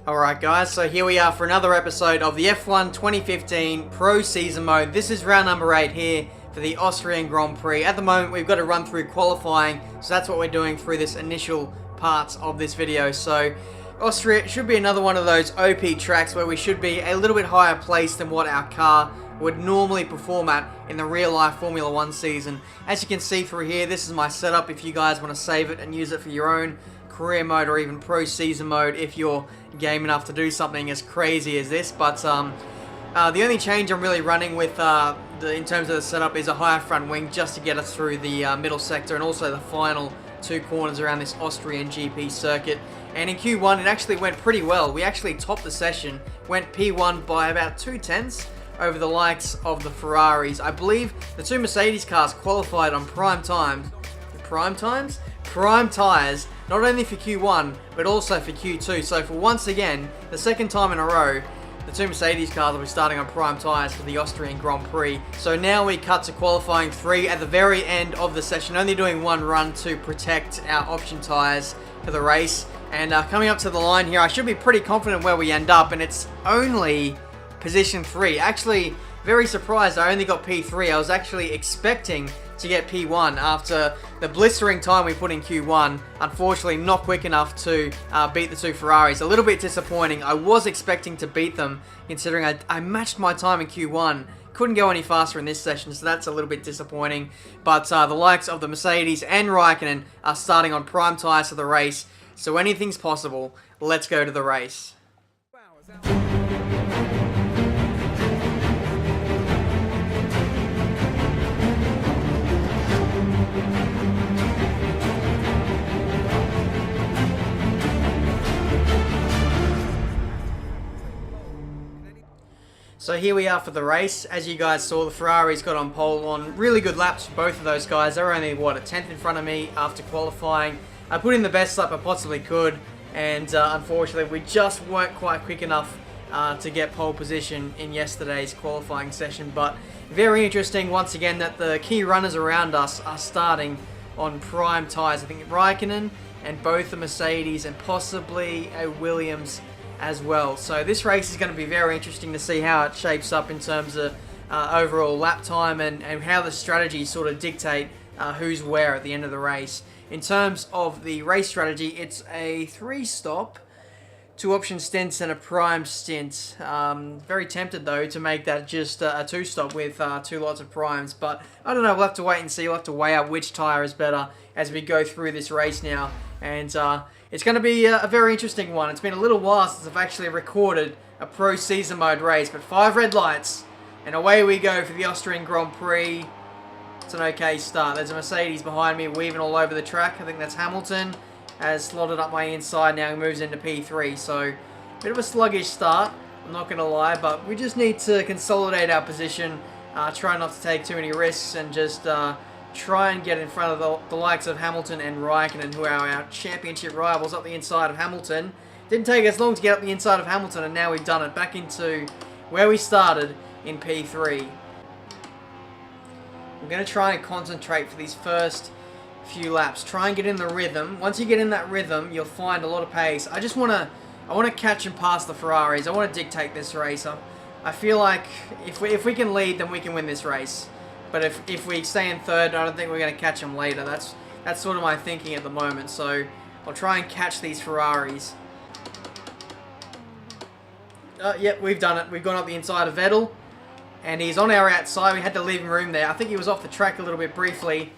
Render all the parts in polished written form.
Alright guys, so here we are for another episode of the F1 2015 Pro Season Mode. This is round number 8 here for the Austrian Grand Prix. At the moment we've got to run through qualifying, so that's what we're doing through this initial parts of this video. So Austria should be another one of those OP tracks where we should be a little bit higher placed than what our car would normally perform at in the real life Formula 1 season. As you can see through here, this is my setup if you guys want to save it and use it for your own career mode or even pro season mode if you're game enough to do something as crazy as this. But the only change I'm really running with in terms of the setup is a higher front wing just to get us through the middle sector and also the final two corners around this Austrian GP circuit. And in Q1 it actually went pretty well. We actually topped the session, went P1 by about 2/10 over the likes of the Ferraris. I believe the two Mercedes cars qualified on prime tyres, not only for Q1 but also for Q2. So for once again, the second time in a row, the two Mercedes cars will be starting on prime tyres for the Austrian Grand Prix. So now we cut to qualifying 3 at the very end of the session, only doing one run to protect our option tyres for the race. And coming up to the line here, I should be pretty confident where we end up, and it's only position 3. Actually, very surprised I only got P3. I was actually expecting to get P1 after the blistering time we put in Q1. Unfortunately, not quick enough to beat the two Ferraris. A little bit disappointing. I was expecting to beat them, considering I matched my time in Q1. Couldn't go any faster in this session, so that's a little bit disappointing. But the likes of the Mercedes and Raikkonen are starting on prime tyres for the race, so anything's possible. Let's go to the race. So here we are for the race. As you guys saw, the Ferraris got on pole on really good laps for both of those guys. They were only, what, a 10th in front of me after qualifying. I put in the best lap I possibly could, and unfortunately we just weren't quite quick enough to get pole position in yesterday's qualifying session. But very interesting once again that the key runners around us are starting on prime tyres. I think Raikkonen and both the Mercedes and possibly a Williams as well. So this race is going to be very interesting to see how it shapes up in terms of overall lap time and how the strategies sort of dictate who's where at the end of the race. In terms of the race strategy, it's a 3-stop, 2 option stints and a prime stint. Very tempted though to make that just a 2-stop with 2 lots of primes, but I don't know, we'll have to wait and see. We'll have to weigh up which tyre is better as we go through this race now. And it's going to be a very interesting one. It's been a little while since I've actually recorded a pro season mode race, but 5 red lights and away we go for the Austrian Grand Prix. It's an okay start. There's a Mercedes behind me weaving all over the track. I think that's Hamilton. Has slotted up my inside now. He moves into P3. So, bit of a sluggish start, I'm not going to lie, but we just need to consolidate our position, try not to take too many risks, and just try and get in front of the likes of Hamilton and Raikkonen, who are our championship rivals, up the inside of Hamilton. Didn't take us long to get up the inside of Hamilton, and now we've done it. Back into where we started in P3. I'm going to try and concentrate for these first few laps. Try and get in the rhythm. Once you get in that rhythm, you'll find a lot of pace. I want to catch and pass the Ferraris. I want to dictate this race. I feel like if we can lead, then we can win this race. But if we stay in third, I don't think we're going to catch them later. That's sort of my thinking at the moment. So I'll try and catch these Ferraris. Yep, we've done it. We've gone up the inside of Vettel. And he's on our outside. We had to leave him room there. I think he was off the track a little bit briefly.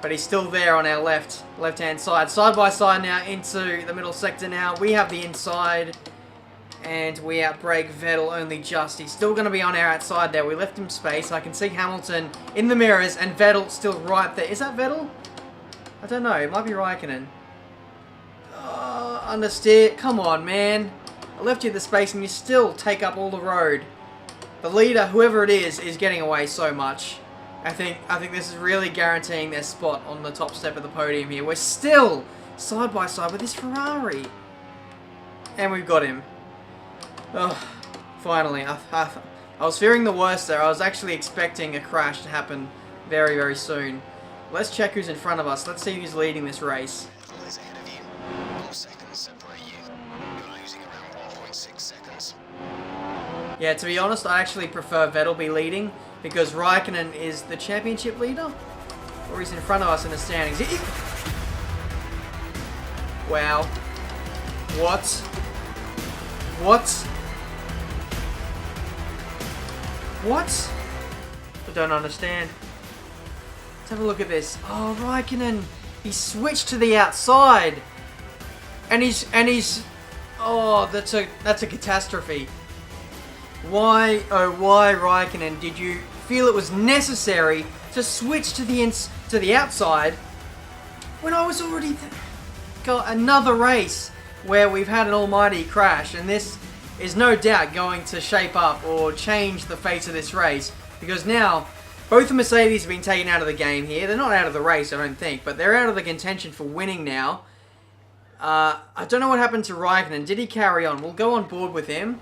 But he's still there on our left-hand side. Side by side now into the middle sector now. We have the inside. And we outbrake Vettel only just. He's still going to be on our outside there. We left him space. I can see Hamilton in the mirrors and Vettel still right there. Is that Vettel? I don't know. It might be Raikkonen. Understeer. Come on, man. I left you the space and you still take up all the road. The leader, whoever it is getting away so much. I think this is really guaranteeing their spot on the top step of the podium here. We're still side by side with this Ferrari. And we've got him. Oh, finally. I was fearing the worst there. I was actually expecting a crash to happen very, very soon. Let's check who's in front of us. Let's see who's leading this race. Ahead of you. 4 seconds separate you. You're losing 1.6 seconds. Yeah, to be honest, I actually prefer Vettel be leading because Raikkonen is the championship leader. Or he's in front of us in the standings. Wow. What? What? What? I don't understand. Let's have a look at this. Oh, Raikkonen. He switched to the outside. And he's oh, that's a catastrophe. Why, oh why, Raikkonen, did you feel it was necessary to switch to the outside when I was already got another race where we've had an almighty crash, and this is no doubt going to shape up or change the face of this race, because now both the Mercedes have been taken out of the game here. They're not out of the race, I don't think, but they're out of the contention for winning now. I don't know what happened to Raikkonen. Did he carry on? We'll go on board with him.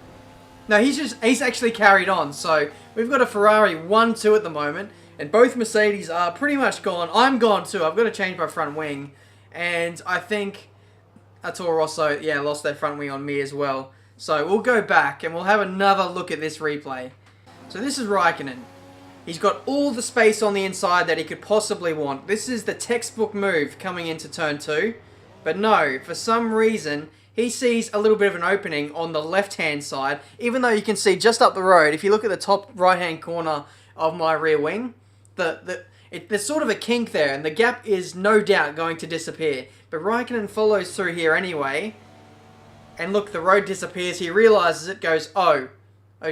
No, he's actually carried on. So we've got a Ferrari 1-2 at the moment, and both Mercedes are pretty much gone. I'm gone too. I've got to change my front wing, and I think Toro Rosso, yeah, lost their front wing on me as well. So we'll go back and we'll have another look at this replay. So this is Raikkonen. He's got all the space on the inside that he could possibly want. This is the textbook move coming into turn 2. But no, for some reason, he sees a little bit of an opening on the left-hand side, even though you can see just up the road, if you look at the top right-hand corner of my rear wing, there's sort of a kink there, and the gap is no doubt going to disappear. But Raikkonen follows through here anyway, and look, the road disappears. He realizes it, goes, oh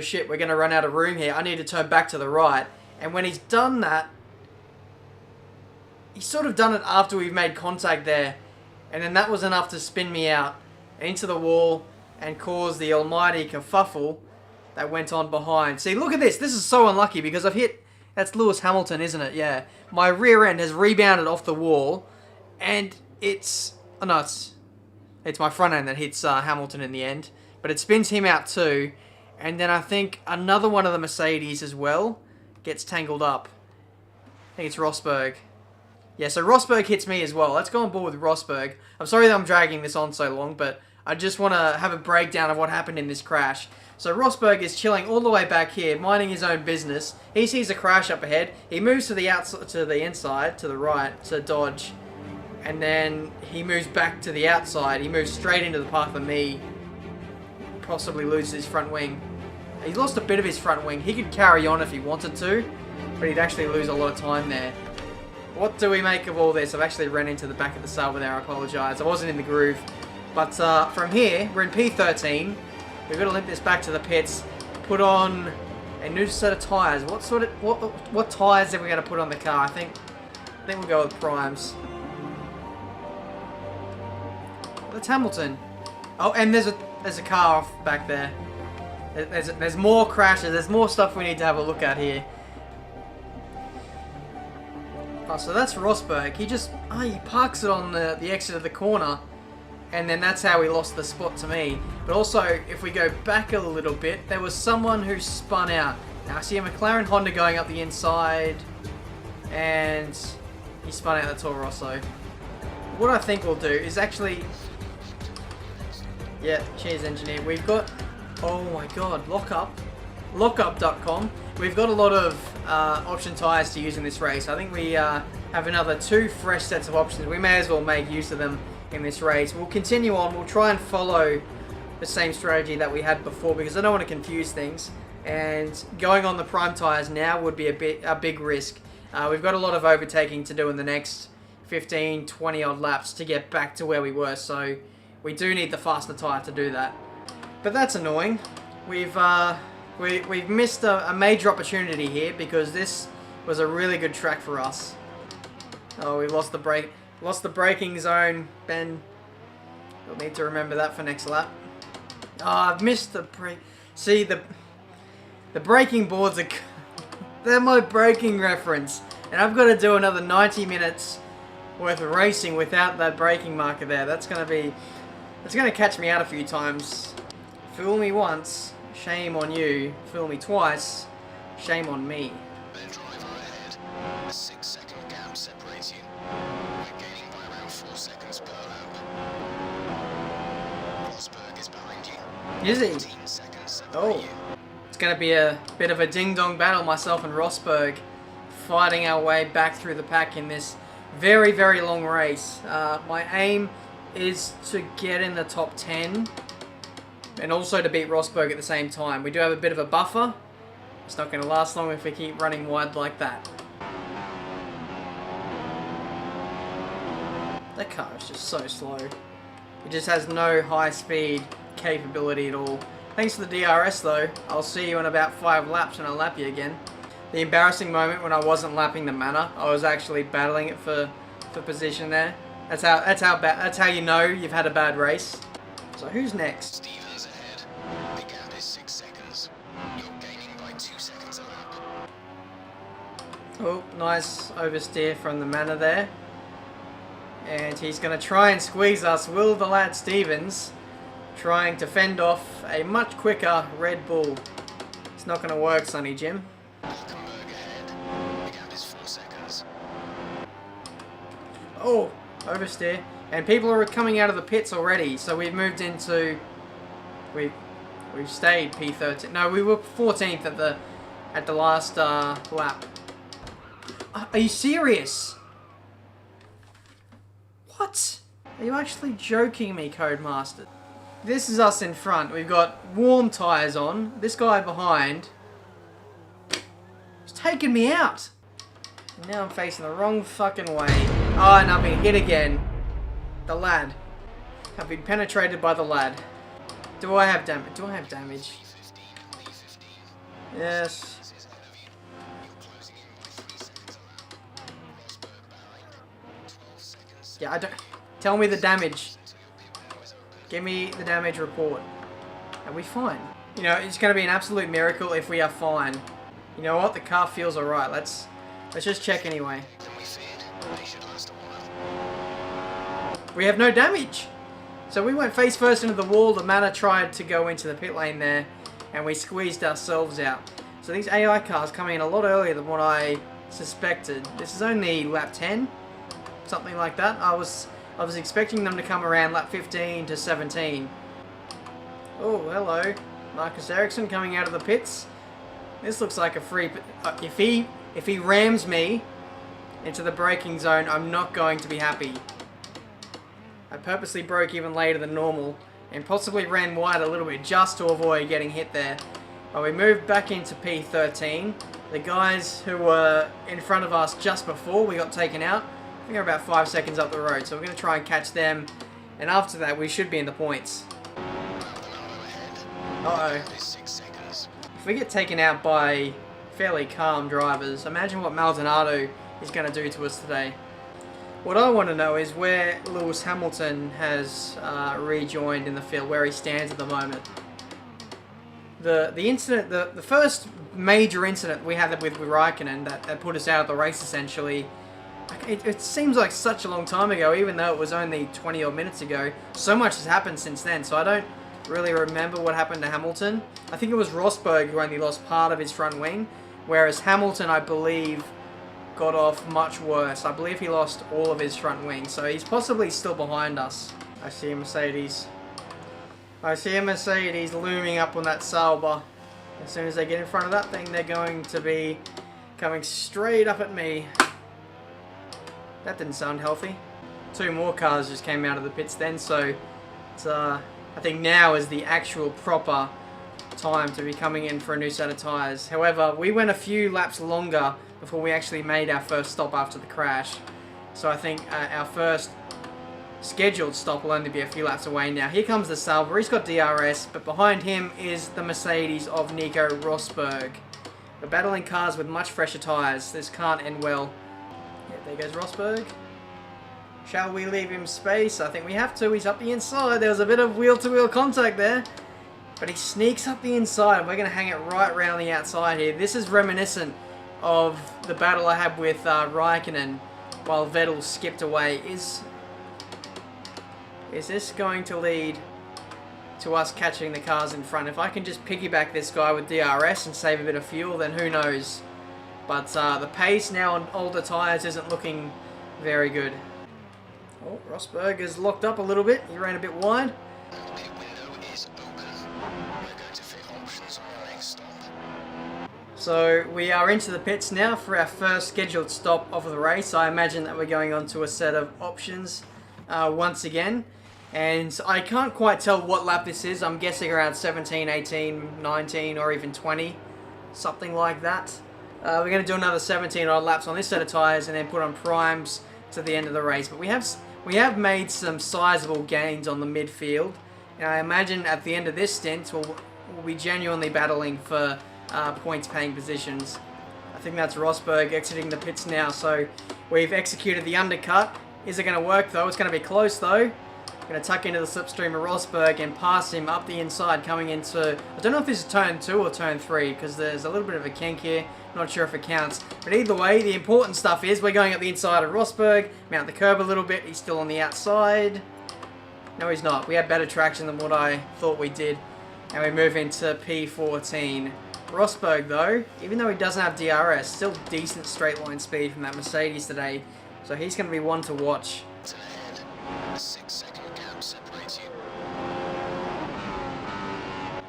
shit, we're going to run out of room here. I need to turn back to the right. And when he's done that, he's sort of done it after we've made contact there. And then that was enough to spin me out into the wall and cause the almighty kerfuffle that went on behind. See, look at this. This is so unlucky because I've hit... That's Lewis Hamilton, isn't it? Yeah. My rear end has rebounded off the wall. And it's... Oh, no, it's my front end that hits Hamilton in the end. But it spins him out too. And then I think another one of the Mercedes as well gets tangled up. I think it's Rosberg. Yeah, so Rosberg hits me as well. Let's go on board with Rosberg. I'm sorry that I'm dragging this on so long, but I just want to have a breakdown of what happened in this crash. So Rosberg is chilling all the way back here, minding his own business. He sees a crash up ahead. He moves to the outside, to the inside, to the right, to dodge. And then he moves back to the outside. He moves straight into the path of me. Possibly loses his front wing. He's lost a bit of his front wing. He could carry on if he wanted to, but he'd actually lose a lot of time there. What do we make of all this? I've actually ran into the back of the Sauber there, I apologise. I wasn't in the groove. But from here, we're in P13. We've got to limp this back to the pits. Put on a new set of tyres. What tyres are we going to put on the car? I think we'll go with primes. That's Hamilton. Oh, and there's a car off back there. There's more crashes. There's more stuff we need to have a look at here. Oh, so that's Rosberg. He parks it on the exit of the corner, and then that's how he lost the spot to me. But also, if we go back a little bit, there was someone who spun out. Now I see a McLaren Honda going up the inside, and he spun out the Toro Rosso. What I think we'll do is actually... Yeah, cheers engineer. We've got... Oh my god, lockup.com. We've got a lot of option tyres to use in this race. I think we have another 2 fresh sets of options. We may as well make use of them in this race. We'll continue on. We'll try and follow the same strategy that we had before because I don't want to confuse things. And going on the prime tyres now would be a big risk. We've got a lot of overtaking to do in the next 15, 20 odd laps to get back to where we were. So we do need the faster tyre to do that. But that's annoying. We've missed a major opportunity here because this was a really good track for us. Oh, we lost the braking zone, Ben. You'll need to remember that for next lap. Oh, I've missed the brake. See, the braking boards are... They're my braking reference. And I've got to do another 90 minutes worth of racing without that braking marker there. That's going to catch me out a few times. Fool me once, shame on you. Fool me twice, shame on me. Their driver ahead. A 6-second gap separates you. We're gaining by around 4 seconds per lap. Rosberg is behind you. Is he? 15 seconds separate Oh. you. It's going to be a bit of a ding-dong battle, myself and Rosberg fighting our way back through the pack in this very, very long race. My aim is to get in the top 10 and also to beat Rosberg at the same time. We do have a bit of a buffer. It's not going to last long if we keep running wide like that. That car is just so slow. It just has no high speed capability at all. Thanks for the DRS though. I'll see you in about 5 laps when I lap you again. The embarrassing moment when I wasn't lapping the Manor, I was actually battling it for position there. That's how you know you've had a bad race. So who's next? Stevens ahead. The gap is 6 seconds. You're gaining by 2 seconds a lap. Oh, nice oversteer from the Manor there. And he's going to try and squeeze us. Will the lad Stevens trying to fend off a much quicker Red Bull. It's not going to work, Sonny Jim. Hulkenberg ahead. The gap is 4 seconds. Oh, oversteer. And people are coming out of the pits already. So we've moved into... We've stayed P13. No, we were 14th at the last lap. Are you serious? What? Are you actually joking me, Codemaster? This is us in front. We've got warm tyres on. This guy behind is taking me out. Now I'm facing the wrong fucking way. Oh, and I've been hit again. The lad. I've been penetrated by the lad. Do I have damage? Do I have damage? Yes. Yeah, I don't... Tell me the damage. Give me the damage report. Are we fine? You know, it's going to be an absolute miracle if we are fine. You know what? The car feels alright. Let's just check anyway. We have no damage. So we went face first into the wall. The Manor tried to go into the pit lane there. And we squeezed ourselves out. So these AI cars coming in a lot earlier than what I suspected. This is only lap 10. Something like that. I was expecting them to come around lap 15 to 17. Oh, hello. Marcus Ericsson coming out of the pits. This looks like a free... if he rams me into the braking zone, I'm not going to be happy. I purposely broke even later than normal and possibly ran wide a little bit just to avoid getting hit there. But we moved back into P13. The guys who were in front of us just before we got taken out, I think they're about 5 seconds up the road. So we're going to try and catch them. And after that, we should be in the points. Uh-oh. If we get taken out by fairly calm drivers, imagine what Maldonado is going to do to us today. What I want to know is where Lewis Hamilton has rejoined in the field, where he stands at the moment. The incident, the first major incident we had with Raikkonen that put us out of the race essentially, it seems like such a long time ago, even though it was only 20 odd minutes ago. So much has happened since then, so I don't really remember what happened to Hamilton. I think it was Rosberg who only lost part of his front wing, whereas Hamilton, I believe, got off much worse. I believe he lost all of his front wing, so he's possibly still behind us. I see a Mercedes. I see a Mercedes looming up on that Sauber. As soon as they get in front of that thing, they're going to be coming straight up at me. That didn't sound healthy. 2 more cars just came out of the pits then, so it's, I think now is the actual proper time to be coming in for a new set of tyres. However, we went a few laps longer before we actually made our first stop after the crash. So I think our first scheduled stop will only be a few laps away now. Here comes the Sauber. He's got DRS, but behind him is the Mercedes of Nico Rosberg. We're battling cars with much fresher tyres. This can't end well. Yeah, there goes Rosberg. Shall we leave him space? I think we have to. He's up the inside. There was a bit of wheel-to-wheel contact there. But he sneaks up the inside. We're going to hang it right around the outside here. This is reminiscent of the battle I had with Raikkonen while Vettel skipped away. Is this going to lead to us catching the cars in front? If I can just piggyback this guy with DRS and save a bit of fuel, then who knows. But the pace now on older tyres isn't looking very good. Oh, Rosberg is locked up a little bit. He ran a bit wide. Pit window is open. So we are into the pits now for our first scheduled stop of the race. I imagine that we're going on to a set of options once again. And I can't quite tell what lap this is. I'm guessing around 17, 18, 19 or even 20. Something like that. We're going to do another 17 odd laps on this set of tyres and then put on primes to the end of the race. But we have made some sizable gains on the midfield. And I imagine at the end of this stint we'll be genuinely battling for points paying positions. I think that's Rosberg exiting the pits now. So we've executed the undercut. Is it going to work though? It's going to be close though. Going to tuck into the slipstream of Rosberg and pass him up the inside coming into, I don't know if this is turn 2 or turn 3 because there's a little bit of a kink here. Not sure if it counts. But either way, the important stuff is we're going up the inside of Rosberg, mount the curb a little bit. He's still on the outside. No, he's not. We have better traction than what I thought we did. And we move into P14. Rosberg though, even though he doesn't have DRS, still decent straight line speed from that Mercedes today. So he's going to be one to watch. A 6-second gap separates you.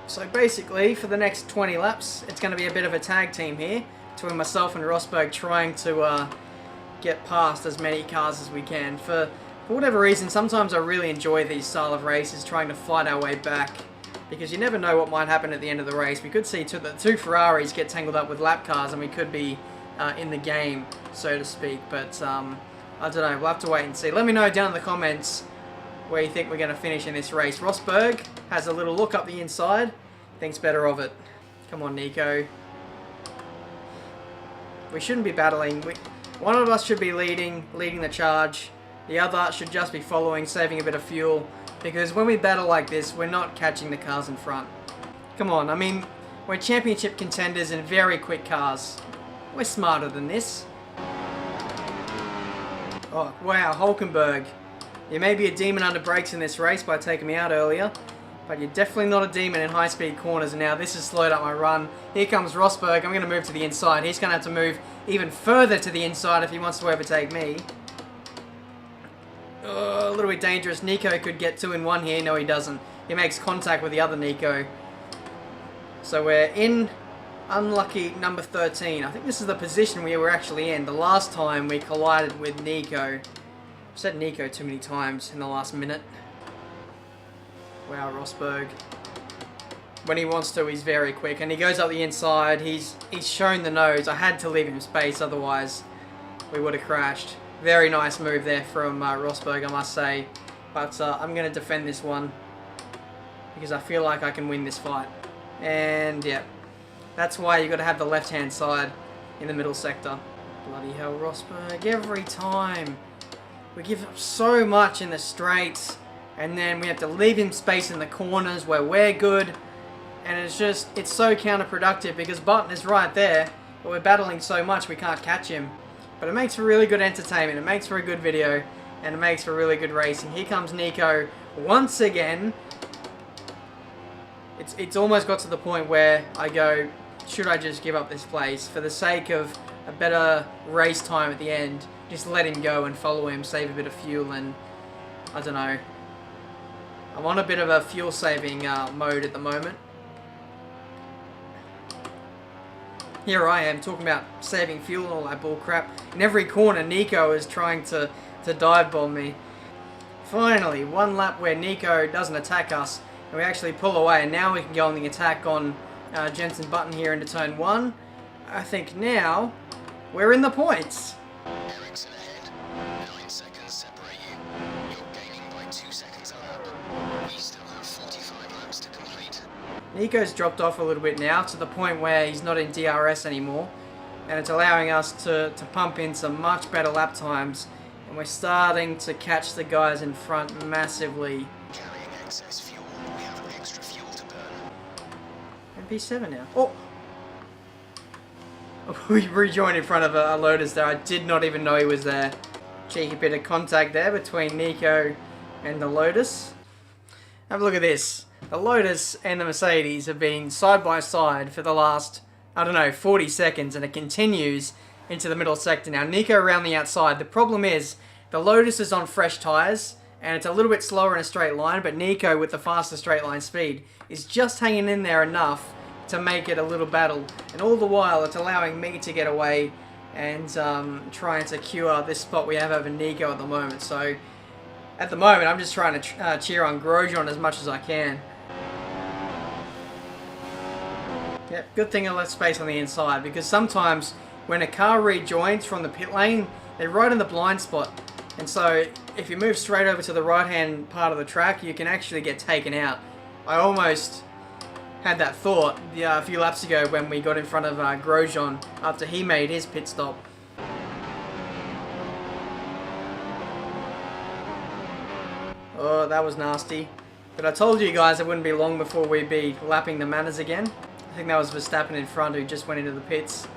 So basically, for the next 20 laps, it's going to be a bit of a tag team here, between myself and Rosberg trying to get past as many cars as we can. For whatever reason, sometimes I really enjoy these style of races, trying to fight our way back, because you never know what might happen at the end of the race. We could see the two Ferraris get tangled up with lap cars and we could be in the game, so to speak, but I don't know, we'll have to wait and see. Let me know down in the comments where you think we're going to finish in this race. Rosberg has a little look up the inside, thinks better of it. Come on, Nico. We shouldn't be battling. One of us should be leading the charge. The other should just be following, saving a bit of fuel. Because when we battle like this, we're not catching the cars in front. Come on, I mean, we're championship contenders in very quick cars. We're smarter than this. Oh, wow, Hulkenberg. You may be a demon under brakes in this race by taking me out earlier, but you're definitely not a demon in high-speed corners, and now this has slowed up my run. Here comes Rosberg. I'm going to move to the inside. He's going to have to move even further to the inside if he wants to overtake me. A little bit dangerous. Nico could get 2 in 1 here. No, he doesn't. He makes contact with the other Nico. So we're in unlucky number 13. I think this is the position we were actually in the last time we collided with Nico. I've said Nico too many times in the last minute. Wow, Rosberg. When he wants to, he's very quick. And he goes up the inside. He's shown the nose. I had to leave him space, otherwise we would have crashed. Very nice move there from Rosberg, I must say. But I'm going to defend this one, because I feel like I can win this fight. And yeah, that's why you got to have the left-hand side in the middle sector. Bloody hell, Rosberg. Every time. We give up so much in the straights, and then we have to leave him space in the corners where we're good. And it's so counterproductive, because Button is right there, but we're battling so much we can't catch him. But it makes for really good entertainment, it makes for a good video, and it makes for really good racing. Here comes Nico once again. It's almost got to the point where I go, should I just give up this place for the sake of a better race time at the end? Just let him go and follow him, save a bit of fuel, and I don't know. I'm on a bit of a fuel saving mode at the moment. Here I am talking about saving fuel and all that bull crap. In every corner, Nico is trying to dive bomb me. Finally, one lap where Nico doesn't attack us, and we actually pull away, and now we can go on the attack on Jensen Button here into turn 1. I think now we're in the points. Ericsson ahead. 9 seconds separate you. You're gaining by 2 seconds a lap. We still have 45 laps to complete. Nico's dropped off a little bit now, to the point where he's not in DRS anymore, and it's allowing us to pump in some much better lap times, and we're starting to catch the guys in front massively. Carrying excess fuel. We have extra fuel to burn. And P7 now. Oh! We rejoined in front of a Lotus there. I did not even know he was there. Cheeky bit of contact there between Nico and the Lotus. Have a look at this. The Lotus and the Mercedes have been side by side for the last, I don't know, 40 seconds, and it continues into the middle sector now. Nico around the outside. The problem is the Lotus is on fresh tyres, and it's a little bit slower in a straight line, but Nico, with the faster straight line speed, is just hanging in there enough to make it a little battle. And all the while, it's allowing me to get away and try and secure this spot we have over Nico at the moment. So at the moment, I'm just trying to cheer on Grosjean as much as I can. Yep, good thing I left space on the inside, because sometimes when a car rejoins from the pit lane, they're right in the blind spot. And so if you move straight over to the right-hand part of the track, you can actually get taken out. I almost had that thought a few laps ago when we got in front of Grosjean after he made his pit stop. Oh, that was nasty. But I told you guys it wouldn't be long before we'd be lapping the Manners again. I think that was Verstappen in front who just went into the pits.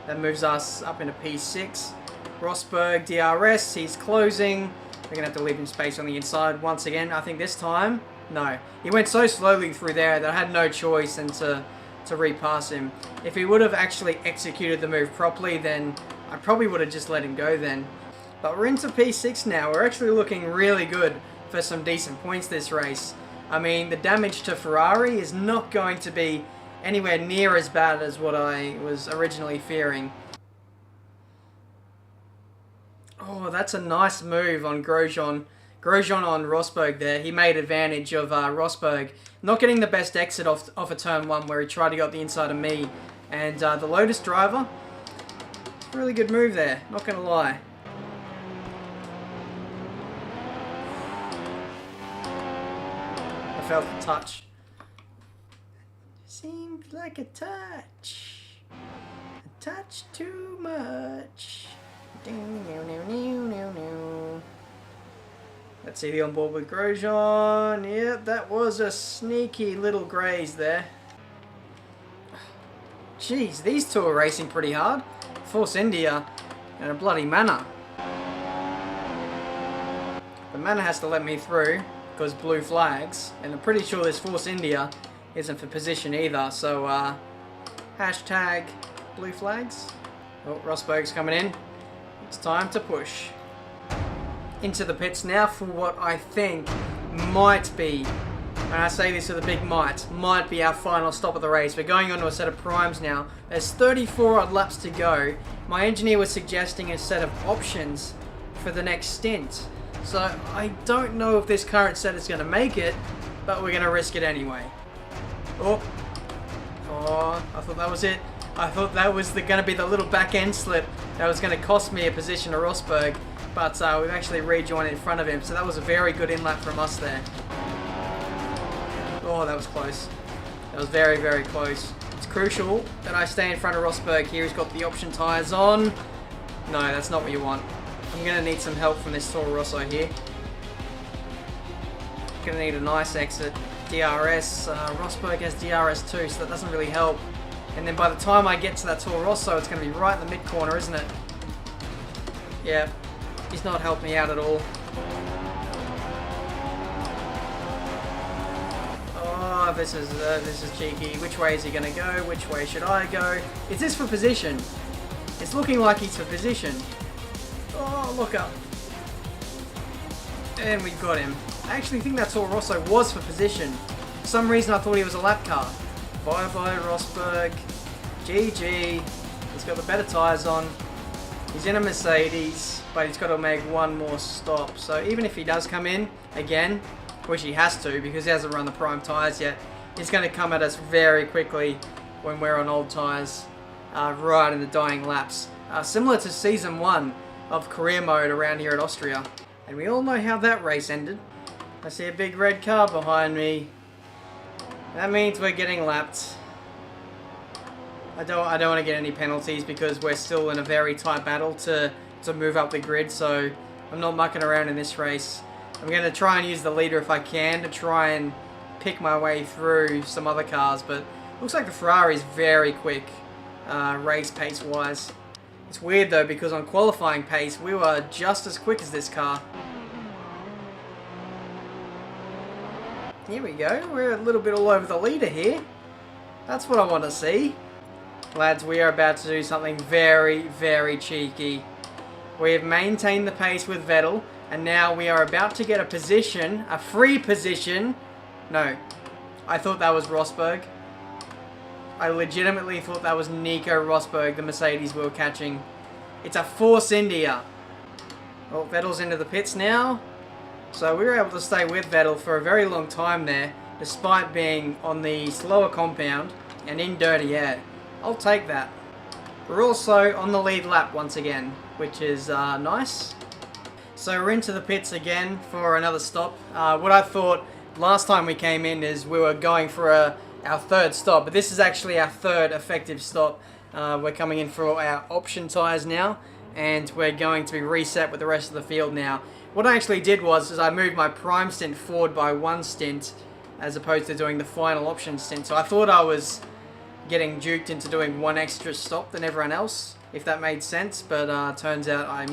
That moves us up into P6. Rosberg, DRS, he's closing. We're going to have to leave him space on the inside once again. I think this time, no. He went so slowly through there that I had no choice than to repass him. If he would have actually executed the move properly, then I probably would have just let him go then. But we're into P6 now. We're actually looking really good for some decent points this race. I mean, the damage to Ferrari is not going to be anywhere near as bad as what I was originally fearing. Oh, that's a nice move on Grosjean. Grosjean on Rosberg there. He made advantage of Rosberg not getting the best exit off a turn 1 where he tried to get the inside of me. And the Lotus driver, really good move there, not going to lie. I felt the touch. Seems like a touch. A touch too much. Let's see the onboard with Grosjean. Yep, that was a sneaky little graze there. Jeez, these two are racing pretty hard. Force India and a bloody Manor. The Manor has to let me through because blue flags, and I'm pretty sure this Force India isn't for position either, so hashtag blue flags. Oh, Rosberg's coming in. It's time to push. Into the pits now for what I think might be, and I say this with a big might be our final stop of the race. We're going on to a set of primes now. There's 34 odd laps to go. My engineer was suggesting a set of options for the next stint. So I don't know if this current set is going to make it, but we're going to risk it anyway. Oh, I thought that was it. I thought that was going to be the little back end slip that was going to cost me a position to Rosberg, but we've actually rejoined in front of him, so that was a very good in-lap from us there. Oh, that was close. That was very, very close. It's crucial that I stay in front of Rosberg here. He's got the option tyres on. No, that's not what you want. I'm going to need some help from this Toro Rosso here. Going to need a nice exit. DRS. Rosberg has DRS too, so that doesn't really help. And then by the time I get to that Toro Rosso, it's going to be right in the mid-corner, isn't it? Yeah, he's not helping me out at all. Oh, this is cheeky. Which way is he going to go? Which way should I go? Is this for position? It's looking like he's for position. Oh, look up. And we've got him. I actually think that Toro Rosso was for position. For some reason I thought he was a lap car. Bye-bye, Rosberg. GG. He's got the better tyres on. He's in a Mercedes, but he's got to make one more stop. So even if he does come in, again, which he has to because he hasn't run the prime tyres yet, he's going to come at us very quickly when we're on old tyres, right in the dying laps. Similar to Season 1 of career mode around here at Austria. And we all know how that race ended. I see a big red car behind me. That means we're getting lapped. I don't want to get any penalties because we're still in a very tight battle to move up the grid, so I'm not mucking around in this race. I'm going to try and use the leader if I can to try and pick my way through some other cars, but looks like the Ferrari is very quick race pace wise. It's weird though because on qualifying pace we were just as quick as this car. Here we go, we're a little bit all over the leader here. That's what I want to see. Lads, we are about to do something very, very cheeky. We have maintained the pace with Vettel, and now we are about to get a position, a free position. No, I thought that was Rosberg. I legitimately thought that was Nico Rosberg, the Mercedes we were catching. It's a Force India. Well, Vettel's into the pits now. So we were able to stay with Vettel for a very long time there, despite being on the slower compound and in dirty air. I'll take that. We're also on the lead lap once again, which is nice. So we're into the pits again for another stop. What I thought last time we came in is we were going for our third stop, but this is actually our third effective stop. We're coming in for our option tyres now, and we're going to be reset with the rest of the field now. What I actually did was I moved my prime stint forward by 1 stint as opposed to doing the final option stint. So I thought I was getting duped into doing 1 extra stop than everyone else, if that made sense, but turns out I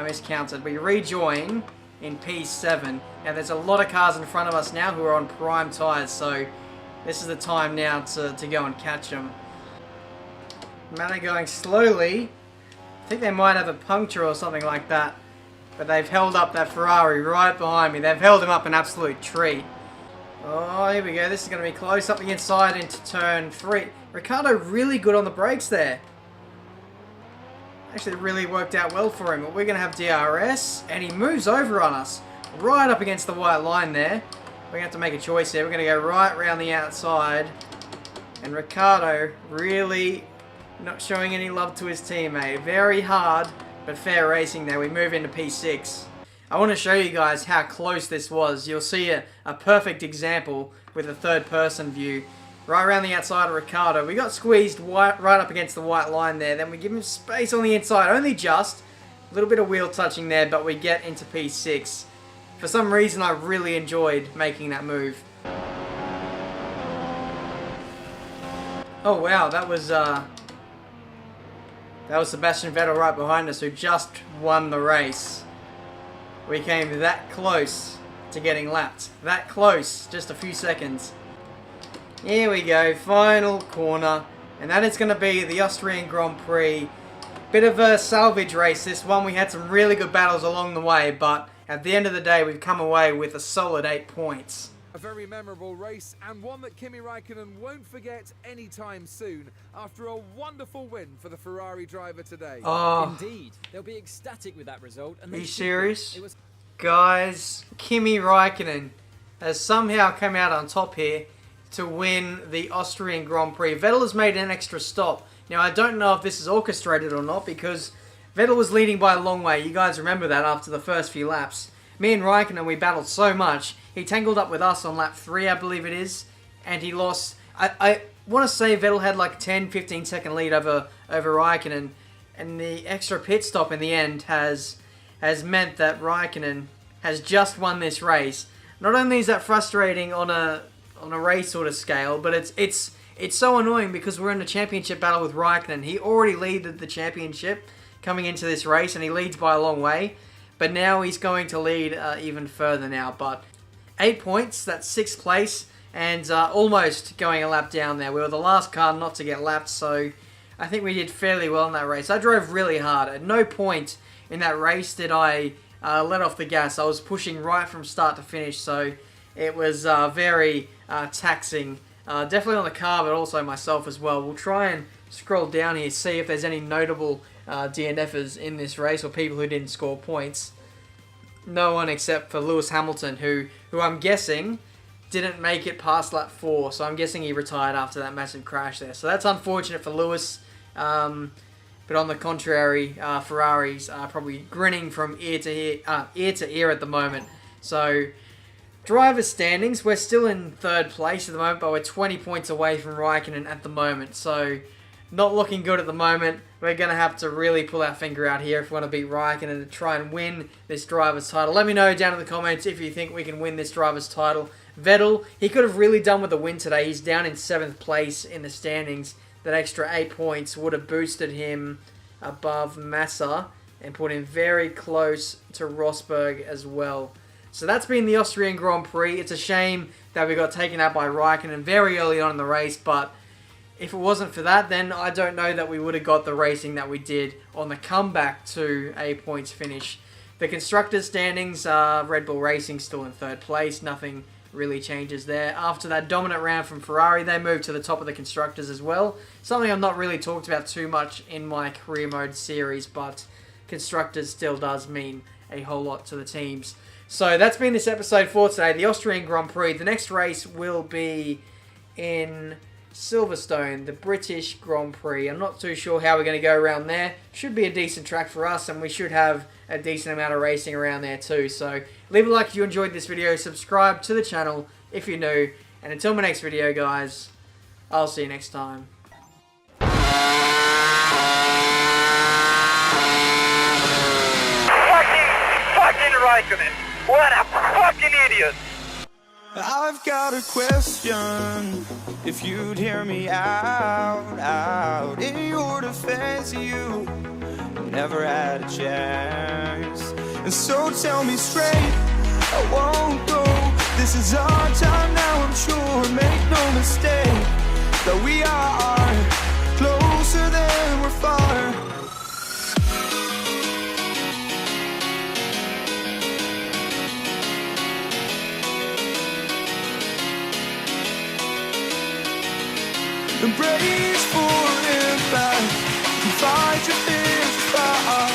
miscounted. We rejoin in P7. Now there's a lot of cars in front of us now who are on prime tyres, so this is the time now to go and catch them. Man are going slowly. I think they might have a puncture or something like that, but they've held up that Ferrari right behind me. They've held him up an absolute treat. Oh, here we go. This is going to be close up the inside into turn 3. Ricciardo really good on the brakes there. Actually, really worked out well for him. But we're going to have DRS, and he moves over on us. Right up against the white line there. We're going to have to make a choice here. We're going to go right around the outside. And Ricciardo really not showing any love to his teammate. Very hard, but fair racing there. We move into P6. I want to show you guys how close this was. You'll see a perfect example with a third-person view. Right around the outside of Ricciardo. We got squeezed right up against the white line there. Then we give him space on the inside. Only just. A little bit of wheel touching there, but we get into P6. For some reason, I really enjoyed making that move. Oh, wow. That was Sebastian Vettel right behind us, who just won the race. We came that close to getting lapped. That close, just a few seconds. Here we go, final corner. And that is going to be the Austrian Grand Prix. Bit of a salvage race, this one. We had some really good battles along the way, but at the end of the day, we've come away with a solid 8 points. A very memorable race, and one that Kimi Räikkönen won't forget anytime soon after a wonderful win for the Ferrari driver today. Oh, indeed. They'll be ecstatic with that result. And are you serious? It was... Guys, Kimi Räikkönen has somehow come out on top here to win the Austrian Grand Prix. Vettel has made an extra stop. Now, I don't know if this is orchestrated or not, because Vettel was leading by a long way. You guys remember that after the first few laps. Me and Räikkönen, we battled so much. He tangled up with us on lap 3, I believe it is, and he lost. I want to say Vettel had like 10-15 second lead over Räikkönen, and the extra pit stop in the end has meant that Räikkönen has just won this race. Not only is that frustrating on a race sort of scale, but it's so annoying because we're in a championship battle with Räikkönen. He already leaded the championship coming into this race, and he leads by a long way. But now he's going to lead even further now. But 8 points, that's 6th place, and almost going a lap down there. We were the last car not to get lapped, so I think we did fairly well in that race. I drove really hard. At no point in that race did I let off the gas. I was pushing right from start to finish, so it was very taxing. Definitely on the car, but also myself as well. We'll try and scroll down here, see if there's any notable DNFers in this race or people who didn't score points. No one except for Lewis Hamilton, who I'm guessing didn't make it past lap 4. So I'm guessing he retired after that massive crash there. So that's unfortunate for Lewis. But on the contrary, Ferraris are probably grinning from ear to ear at the moment. So driver standings, we're still in 3rd place at the moment, but we're 20 points away from Räikkönen at the moment. So not looking good at the moment. We're going to have to really pull our finger out here if we want to beat Räikkönen to try and win this driver's title. Let me know down in the comments if you think we can win this driver's title. Vettel, he could have really done with the win today. He's down in 7th place in the standings. That extra 8 points would have boosted him above Massa and put him very close to Rosberg as well. So that's been the Austrian Grand Prix. It's a shame that we got taken out by Räikkönen very early on in the race, but if it wasn't for that, then I don't know that we would have got the racing that we did on the comeback to a points finish. The constructors' standings, Red Bull Racing still in 3rd place. Nothing really changes there. After that dominant round from Ferrari, they moved to the top of the Constructors as well. Something I've not really talked about too much in my career mode series, but Constructors still does mean a whole lot to the teams. So that's been this episode for today, the Austrian Grand Prix. The next race will be in Silverstone, the British Grand Prix. I'm not too sure how we're going to go around there. Should be a decent track for us, and we should have a decent amount of racing around there too. So leave a like if you enjoyed this video, subscribe to the channel if you're new, and until my next video, guys, I'll see you next time. Fucking Raikkonen! What a fucking idiot! I've got a question, if you'd hear me out. In your defense, you never had a chance. And so tell me straight, I won't go. This is our time now, I'm sure. Make no mistake, that we are closer than we're far. Embrace for impact, fight your fears far.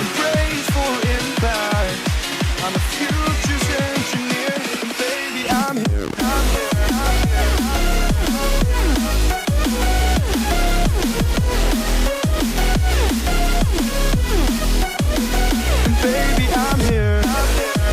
Embrace for impact, I'm the future's engineer. And baby, I'm here, I'm here, I'm here. And baby, I'm here, I'm here.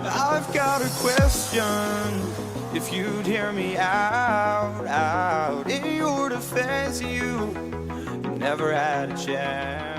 I've got a question, if you'd hear me out. In your defense, you never had a chance.